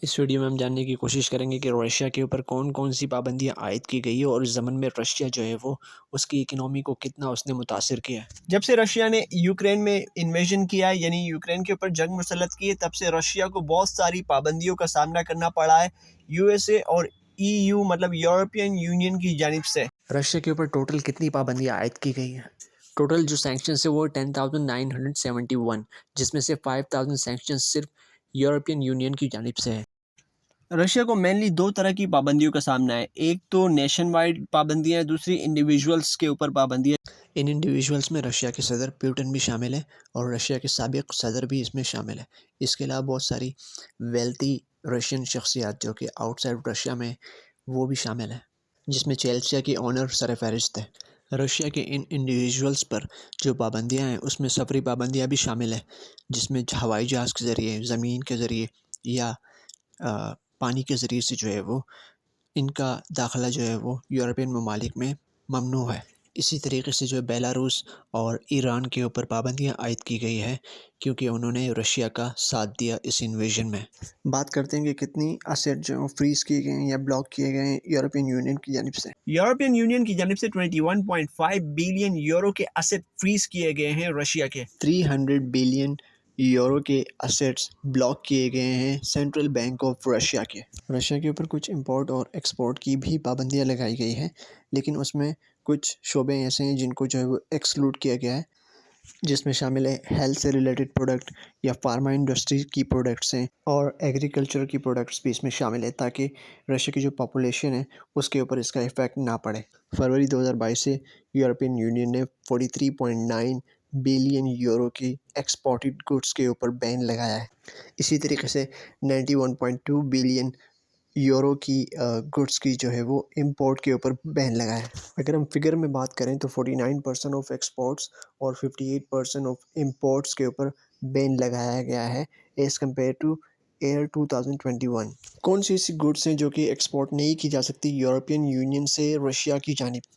اس video میں ہم جاننے کی کوشش کریں گے کہ رشیا کے اوپر کون کون سی پابندیاں عائد کی گئی ہے اور اس زمن میں رشیا جو ہے وہ اس کی اکنامی کو کتنا اس نے متاثر کیا ہے۔ جب سے رشیا نے یوکرین میں انویژن کیا ہے، یعنی یوکرین کے اوپر جنگ مسلط کی ہے، تب سے رشیا کو بہت ساری پابندیوں کا سامنا کرنا پڑا ہے یو ایس اے اور EU مطلب یورپین یونین کی جانب سے۔ رشیا کے اوپر ٹوٹل کتنی پابندیاں عائد کی گئی ہیں؟ ٹوٹل جو سینکشنز ہے وہ 10,971، جس میں سے 5,000 سینکشنز صرف یورپین یونین کی جانب سے ہے۔ رشیا کو مینلی دو طرح کی پابندیوں کا سامنا ہے، ایک تو نیشن وائڈ پابندیاں ہیں، دوسری انڈیویجولز کے اوپر پابندیاں۔ ان انڈیویجولز میں رشیا کے صدر پیوٹن بھی شامل ہے اور رشیا کے سابق صدر بھی اس میں شامل ہے۔ اس کے علاوہ بہت ساری ویلتھی رشین شخصیات جو کہ آؤٹ سائڈ رشیا میں وہ بھی شامل ہیں، جس میں چیلسیا کی اونر سر فہرست ہے۔ رشیا کے ان انڈیویجولز پر جو پابندیاں ہیں اس میں سفری پابندیاں بھی شامل ہیں، جس میں ہوائی جہاز کے ذریعے، زمین کے ذریعے یا پانی کے ذریعے سے جو ہے وہ ان کا داخلہ جو ہے وہ یورپین ممالک میں ممنوع ہے۔ اسی طریقے سے جو بیلاروس اور ایران کے اوپر پابندیاں عائد کی گئی ہے کیونکہ انہوں نے رشیا کا ساتھ دیا اس انویژن میں۔ بات کرتے ہیں کہ کتنی ایسٹ جو فریز کیے گئے ہیں یا بلاک کیے گئے ہیں یورپین یونین کی جانب سے۔ یورپین یونین کی جانب سے 21.5 بلین یورو کے ایسٹ فریز کیے گئے ہیں رشیا کے۔ 300 بلین یورو کے ایسٹس بلاک کیے گئے ہیں سینٹرل بینک آف رشیا کے۔ رشیا کے اوپر کچھ امپورٹ اور ایکسپورٹ کی بھی پابندیاں لگائی گئی ہیں، لیکن اس میں کچھ شعبے ایسے ہیں جن کو جو ہے وہ ایکسکلوڈ کیا گیا ہے، جس میں شامل ہے ہیلتھ سے ریلیٹڈ پروڈکٹ یا فارما انڈسٹری کی پروڈکٹس ہیں، اور ایگریکلچر کی پروڈکٹس بھی اس میں شامل ہے تاکہ رشیا کی جو پاپولیشن ہے اس کے اوپر اس کا ایفیکٹ نہ پڑے۔ فروری 2022 سے یورپین یونین نے 43.9 بلین یورو کی ایکسپورٹڈ گڈس کے اوپر بین لگایا ہے۔ اسی طریقے سے 91.2 بلین یورو کی گڈس کی جو ہے وہ امپورٹ کے اوپر بین لگا ہے۔ اگر ہم فگر میں بات کریں تو 49% آف ایکسپورٹس اور 58% آف امپورٹس کے اوپر بین لگایا گیا ہے ایز کمپیئر ٹو ایئر 2021۔ کون سی ایسی گڈس ہیں جو کہ ایکسپورٹ نہیں کی جا سکتی یورپین یونین سے رشیا کی جانب؟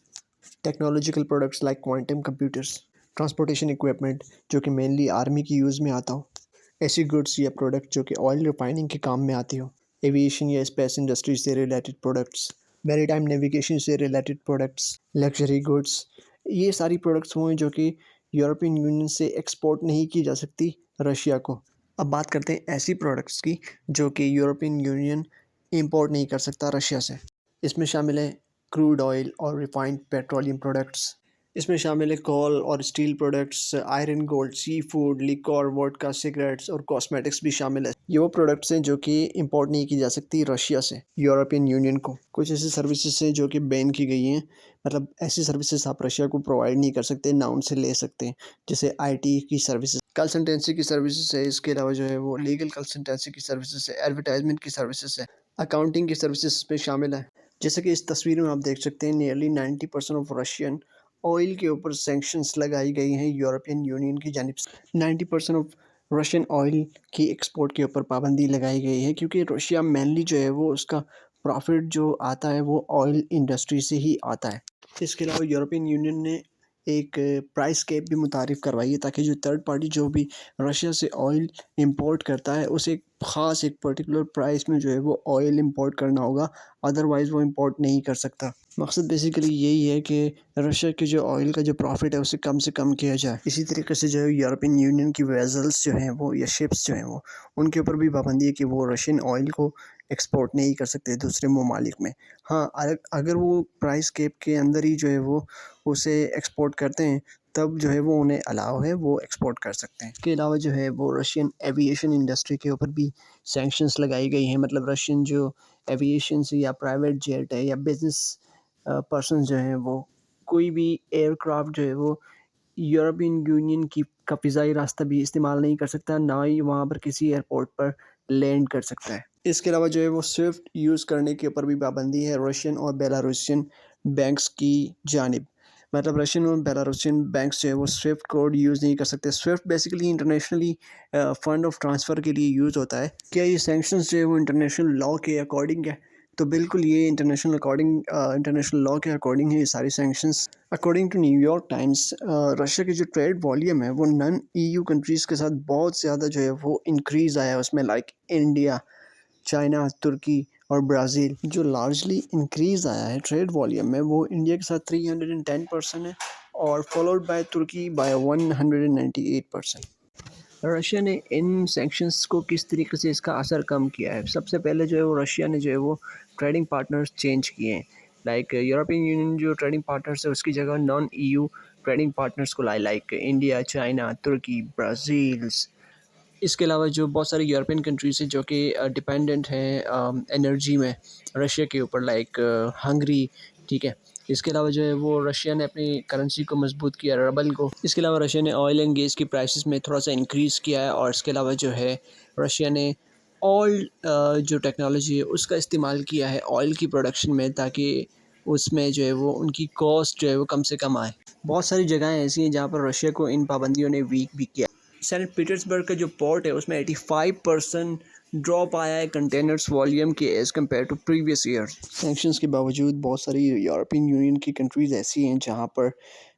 Technological products like quantum computers, transportation equipment جو کہ مینلی آرمی کی یوز میں آتا ہو، ایسی گڈس یا پروڈکٹ جو کہ آئل ریفائننگ کے کام میں آتی ہو، ایویشن یا اسپیس انڈسٹری سے ریلیٹڈ پروڈکٹس، میری ٹائم نیویگیشن سے ریلیٹڈ پروڈکٹس، لگژری گڈس، یہ ساری پروڈکٹس وہ ہیں جو کہ یورپین یونین سے ایکسپورٹ نہیں کی جا سکتی رشیا کو۔ اب بات کرتے ہیں ایسی پروڈکٹس کی جو کہ یورپین یونین امپورٹ نہیں کر سکتا رشیا سے۔ اس میں شامل ہے کروڈ آئل اور ریفائنڈ پیٹرولیم پروڈکٹس، اس میں شامل ہے کول اور اسٹیل پروڈکٹس، آئرن گولڈ، سی فوڈ، لیکور، ووڈکا، سگریٹس اور کاسمیٹکس بھی شامل ہے۔ یہ وہ پروڈکٹس ہیں جو کہ امپورٹ نہیں کی جا سکتی رشیا سے یورپین یونین کو۔ کچھ ایسی سروسز ہیں جو کہ بین کی گئی ہیں، مطلب ایسی سروسز آپ رشیا کو پرووائڈ نہیں کر سکتے، نہ ان سے لے سکتے ہیں، جیسے IT کی سروسز، کنسلٹنسی کی سروسز ہے، اس کے علاوہ جو ہے وہ لیگل کنسلٹنسی کی سروسز ہے، ایڈورٹائزمنٹ کی سروسز ہے، اکاؤنٹنگ کی سروسز پہ شامل ہے۔ جیسے کہ اس تصویر میں آپ دیکھ سکتے ہیں نیئرلی 90% آف رشین آئل کے اوپر سینکشنز لگائی گئی ہیں یورپین یونین کی جانب سے۔ 90% آف رشین آئل کی ایکسپورٹ کے اوپر پابندی لگائی گئی ہے کیونکہ رشیا مینلی جو ہے وہ اس کا پروفٹ جو آتا ہے وہ آئل انڈسٹری سے ہی آتا ہے۔ اس کے علاوہ یورپین یونین نے ایک پرائس کیپ بھی متعارف کروائی ہے تاکہ جو تھرڈ پارٹی جو بھی رشیا سے آئل امپورٹ کرتا ہے اسے خاص ایک پرٹیکولر پرائس میں جو ہے وہ آئل امپورٹ کرنا ہوگا، ادروائز وہ امپورٹ نہیں کر سکتا۔ مقصد بیسیکلی یہی ہے کہ رشیا کے جو آئل کا جو پروفٹ ہے اسے کم سے کم کیا جائے۔ اسی طریقے سے جو ہے یورپین یونین کی ویزلز جو ہیں وہ یا شپس جو ہیں وہ ان کے اوپر بھی پابندی ہے کہ وہ رشین آئل کو ایکسپورٹ نہیں کر سکتے دوسرے ممالک میں۔ ہاں، اگر وہ پرائس کیپ کے اندر ہی جو ہے وہ اسے ایکسپورٹ کرتے ہیں تب جو ہے وہ انہیں الاؤ ہے، وہ ایکسپورٹ کر سکتے ہیں۔ اس کے علاوہ جو ہے وہ رشین ایویشن انڈسٹری کے اوپر بھی سینکشنز لگائی گئی ہیں، مطلب رشین جو ایویشن سے یا پرائیویٹ جیٹ ہے یا بزنس پرسنز جو ہیں وہ کوئی بھی ایئر کرافٹ جو ہے وہ یورپین یونین کا فضائی راستہ بھی استعمال نہیں کر سکتا، نہ ہی وہاں پر کسی ایئرپورٹ پر لینڈ کر سکتا ہے۔ اس کے علاوہ جو ہے وہ سوئفٹ یوز کرنے کے اوپر بھی پابندی ہے رشین اور بیلاروسین بینکس کی جانب، مطلب رشین اور بیلاروسین بینکس جو ہے وہ سوئفٹ کوڈ یوز نہیں کر سکتے۔ Swift basically internationally fund of transfer کے لیے یوز ہوتا ہے۔ کیا یہ سینکشنز جو ہے وہ انٹرنیشنل لاء کے اکارڈنگ ہے؟ تو بالکل یہ انٹرنیشنل لاء کے اکارڈنگ ہے یہ ساری sanctions. According to New York Times, Russia کی جو ٹریڈ والیوم ہے وہ نن EU کنٹریز کے ساتھ بہت زیادہ جو ہے وہ انکریز آیا ہے اس میں، لائک انڈیا، چائنا، ترکی اور برازیل جو لارجلی انکریز آیا ہے ٹریڈ والیوم میں، وہ انڈیا کے ساتھ 310% ہے اور فالوڈ بائی ترکی بائی 198%۔ رشیا نے ان سینکشنز کو کس طریقے سے اس کا اثر کم کیا ہے؟ سب سے پہلے جو ہے وہ رشیا نے جو ہے وہ ٹریڈنگ پارٹنرز چینج کیے ہیں، لائک یورپین یونین جو ٹریڈنگ پارٹنرز ہے اس کی جگہ naan E U trading partners کو لائے، لائک انڈیا، چائنا، ترکی، برازیلز۔ اس کے علاوہ جو بہت ساری یورپین کنٹریز ہیں جو کہ ڈپینڈنٹ ہیں انرجی میں رشیا کے اوپر، لائک ہنگری، ٹھیک ہے۔ اس کے علاوہ جو ہے وہ رشیا نے اپنی کرنسی کو مضبوط کیا، ربل کو۔ اس کے علاوہ رشیا نے آئل اینڈ گیس کی پرائسز میں تھوڑا سا انکریز کیا ہے، اور اس کے علاوہ جو ہے رشیا نے آئل جو ٹیکنالوجی ہے اس کا استعمال کیا ہے آئل کی پروڈکشن میں، تاکہ اس میں جو ہے وہ ان کی کاسٹ جو ہے وہ کم سے کم آئے۔ بہت ساری جگہیں ایسی ہیں جہاں پر رشیا کو ان پابندیوں نے ویک بھی کیا۔ سینٹ پیٹرزبرگ کا جو پورٹ ہے اس میں 85% ڈراپ آیا ہے کنٹینرز والیوم کے as compare to previous year. Sanctions کے باوجود بہت ساری یورپین یونین کی کنٹریز ایسی ہیں جہاں پر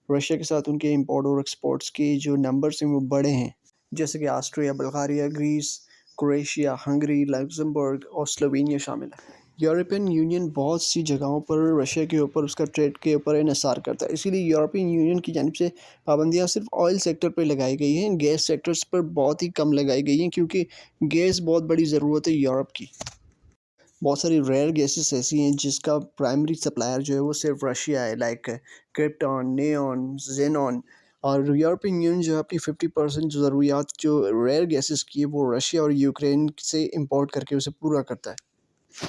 رشیا کے ساتھ ان کے امپورٹ اور ایکسپورٹس کے جو نمبرز ہیں وہ بڑے ہیں، جیسے کہ آسٹریا، بلغاریہ، گریس، کروشیا، ہنگری، لگزمبرگ اور سلوینیا شامل ہے۔ یورپین یونین بہت سی جگہوں پر رشیا کے اوپر اس کا ٹریڈ کے اوپر انحصار کرتا ہے، اسی لیے یورپین یونین کی جانب سے پابندیاں صرف آئل سیکٹر پر لگائی گئی ہیں، گیس سیکٹرز پر بہت ہی کم لگائی گئی ہیں، کیونکہ گیس بہت بڑی ضرورت ہے یورپ کی۔ بہت ساری ریئر گیسز ایسی ہیں جس کا پرائمری سپلائر جو ہے وہ صرف رشیا ہے، لائک کرپٹان، نیون، زینون، اور یورپین یونین جو ہے اپنی 50% جو ضروریات جو ریئر گیسز کی ہے وہ رشیا اور یوکرین سے امپورٹ کر کے اسے پورا کرتا ہے۔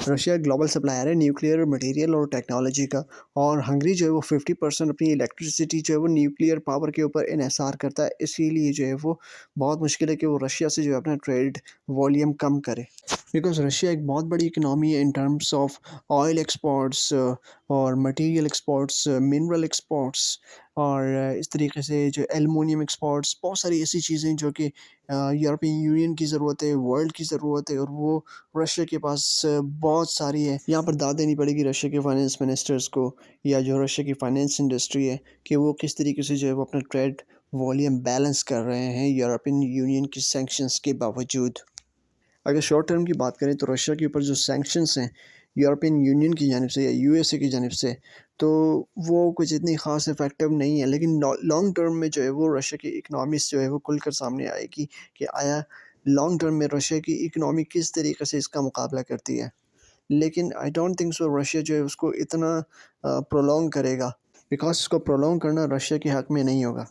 رشیا گلوبل سپلائر ہے نیوکلیئر مٹیریل اور ٹیکنالوجی کا، اور ہنگری جو ہے وہ 50% اپنی الیکٹریسٹی جو ہے وہ نیوکلیئر پاور کے اوپر انحصار کرتا ہے، اسی لیے جو ہے وہ بہت مشکل ہے کہ وہ رشیا سے جو ہے اپنا ٹریڈ والیوم کم کرے، بیکاز رشیا ایک بہت بڑی اکنامی ہے in terms of oil exports اور مٹیریل ایکسپورٹس، منرل ایکسپورٹس، اور اس طریقے سے جو ایلومینیم ایکسپورٹس، بہت ساری ایسی چیزیں جو کہ یورپین یونین کی ضرورت ہے، ورلڈ کی ضرورت ہے، اور وہ رشیا کے پاس بہت ساری ہے۔ یہاں پر داد دینی پڑے گی رشیا کے فائنینس منسٹرز کو، یا جو رشیا کی فائنینس انڈسٹری ہے، کہ وہ کس طریقے سے جو ہے وہ اپنا ٹریڈ والیوم بیلنس کر رہے ہیں یورپین یونین کی سینکشنز کے باوجود۔ اگر شارٹ ٹرم کی بات کریں تو رشیا کے اوپر جو سینکشنز ہیں یورپین یونین کی جانب سے یا یو ایس اے کی جانب سے، تو وہ کچھ اتنی خاص افیکٹو نہیں ہے، لیکن لانگ ٹرم میں جو ہے وہ رشیا کی اکنامکس جو ہے وہ کھل کر سامنے آئے گی کہ آیا لانگ ٹرم میں رشیا کی اکنامی کس طریقے سے اس کا مقابلہ کرتی ہے۔ لیکن I don't think so Russia جو ہے اس کو اتنا پرولونگ کرے گا، بیکاز اس کو پرولونگ کرنا رشیا کے حق میں نہیں ہوگا۔